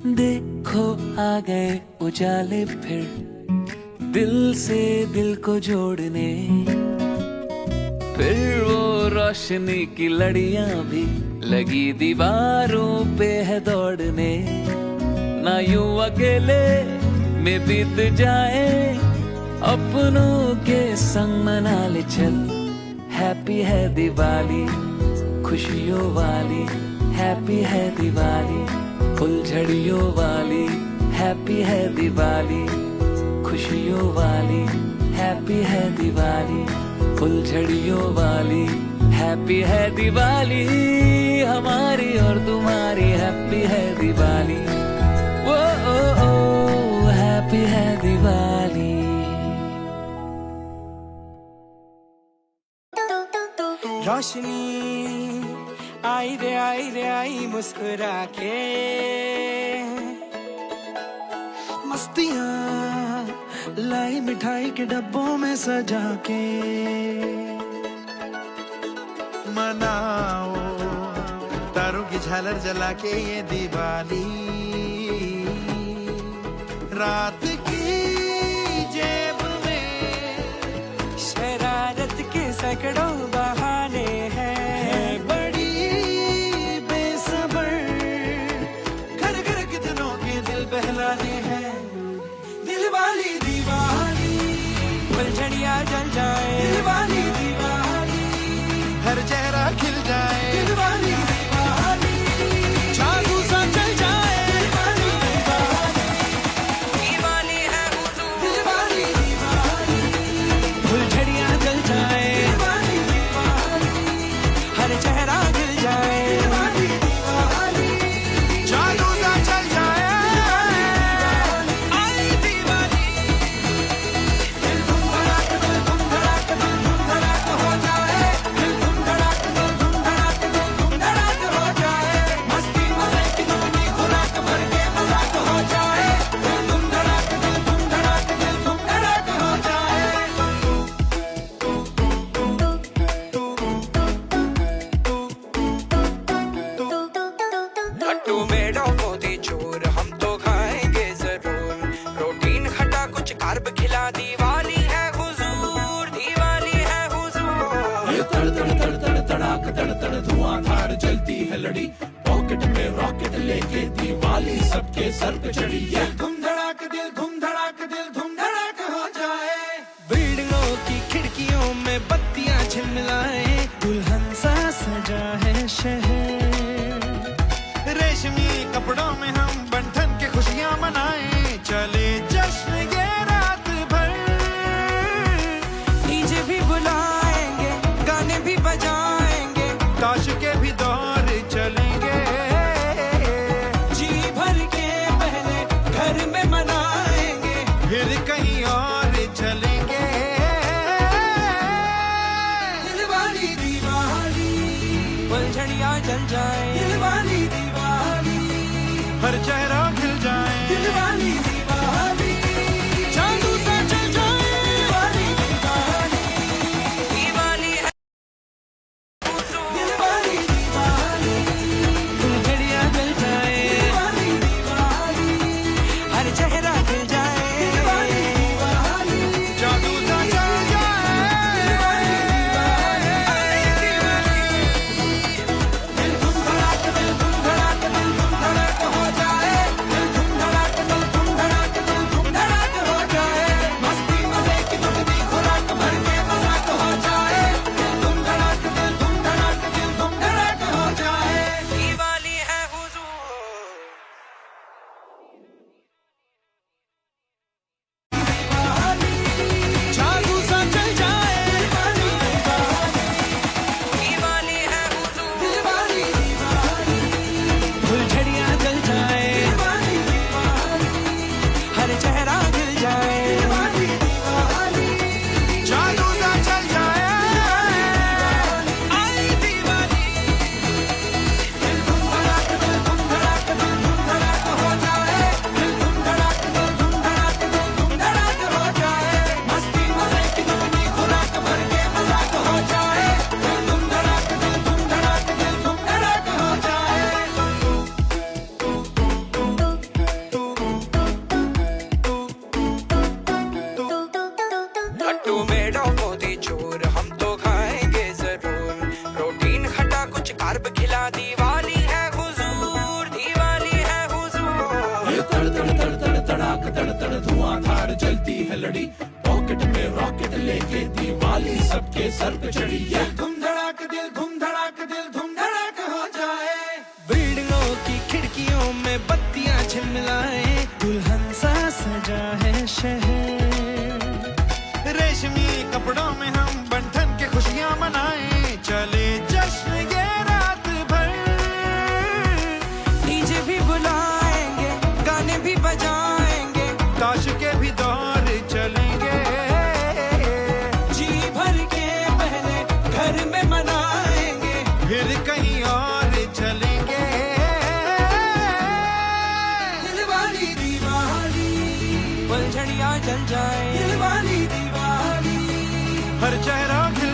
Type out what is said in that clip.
देखो आ गए उजाले फिर दिल से दिल को जोड़ने, फिर वो रोशनी की लड़ियां भी लगी दीवारों पे है दौड़ने। ना यूं अकेले में बीत जाए, अपनों के संग मना ले चल। हैप्पी है दिवाली खुशियों वाली, हैप्पी है दिवाली फुलझड़ियों वाली, हैप्पी है दिवाली खुशियों वाली, हैप्पी है दिवाली फुलझड़ियों वाली, हैप्पी है दिवाली हमारी और तुम्हारी, हैप्पी है दिवाली ओ ओ ओ हैप्पी है दिवाली। रोशनी आई रे आई रे आई मुस्कुरा के, मस्तियाँ लाई मिठाई के डब्बों में सजा के। मनाओ तारों की झालर जला के ये दिवाली, रात की जेब में शरारत के सैकड़ों बहाने हैं, बड़ी बेसब्र घर घर के दिनों के दिल बहलाने हैं। दिलवाली दिवाली फुलझड़ियाँ जल जाए, दिलवाली दिवाली हर चेहरा खिल जाए, दिलवाली दिवाली जादू सा चल जाए। दिलवाली दिवाली दिवाली है हुजूर, दिलवाली दिवाली फुलझड़ियाँ जल जाए, दिलवाली दिवाली हर चेहरा खिल जाए, दिलवाली दिवाली जादू सा चल जाए। आई दिवाली दिल धूम धड़ाक दिल धूम धड़ाक दिल धूम धड़ाक हो जाए, दिल धूम धड़ाक दिल धूम धड़ाक दिल धूम धड़ाक हो जाए, मस्ती मजे की दुगनी खुराक भर के मजाक हो जाए, दिल धूम धड़ाक दिल धूम धड़ाक दिल धूम धड़ाक हो जाए। लट्टू मेरा मोती चूर हम तो खाएंगे जरूर, प्रोटीन खटा कुछ कार्ब खिला। दिवाली है हुजूर, दिवाली है हुजूर। ये तड़ तड़ तड़ तड़ तड़ाक तड़ तड़ धुआंधार जलती है लड़ी, पॉकेट में रॉकेट लेके दिवाली सबके सर पे चढ़ी। ये धूम धड़ाक दिल धूम धड़ाक दिल धूम धड़ाक हो जाए। बिल्डिंगों की खिड़कियों में बत्तियां झिलमिलाए, दुल्हन सा सजा है शहर, रेशमी कपड़ों में हम बंधन के खुशियां मनाएं, चले जश्न ये रात भर। डीजे भी बुलाएंगे गाने भी बजाएंगे, ताश के भी दौर चलेंगे, जी भर के पहले घर में मनाएंगे, फिर कहीं और चलेंगे। दिलवाली दिवाली फुलझड़ियाँ जल जाए, दिलवाली दिवाली हर चेहरा खिल जाए, दिलवाली दिवाली जादू सा चल जाए। दिलवाली दिवाली दिवाली है हुजूर, दिलवाली दिवाली फुलझड़ियाँ जल जाए, दिलवाली दिवाली हर चेहरा खिल जाए, दिलवाली दिवाली जादू सा चल जाए। दिल धूम धड़ाक दिल धूम धड़ाक दिल धूम धड़ाक हो जाए, दिल कार्ब खिला दिवाली है हुजूर, दिवाली है हुजूर। ये तड़ तड़ तड़ तड़ तड़ाक तड़ तड़ धुआंधार जलती है लड़ी, पॉकेट में रॉकेट लेके दिवाली सबके सर पे चढ़ी है। धूम धड़ाक दिल धूम धड़ाक हो जाए। बिल्डिंगों की खिड़कियों में बत्तियां झिलमिलाए, दुल्हन सा सजा है शहर। रेशमी कपड़ों में हम बंधन के खुशियां मनाएं, चले जश्न ये रात भर। डीजे भी बुलाएंगे, गाने भी बजाएंगे, ताश के भी दौर चलेंगे। जी भर के पहले घर में मनाएंगे, फिर कहीं और चलेंगे। दिलवाली दिवाली, फुलझड़ियां जल जाए, दिलवाली दिवाली, हर चेहरा खिल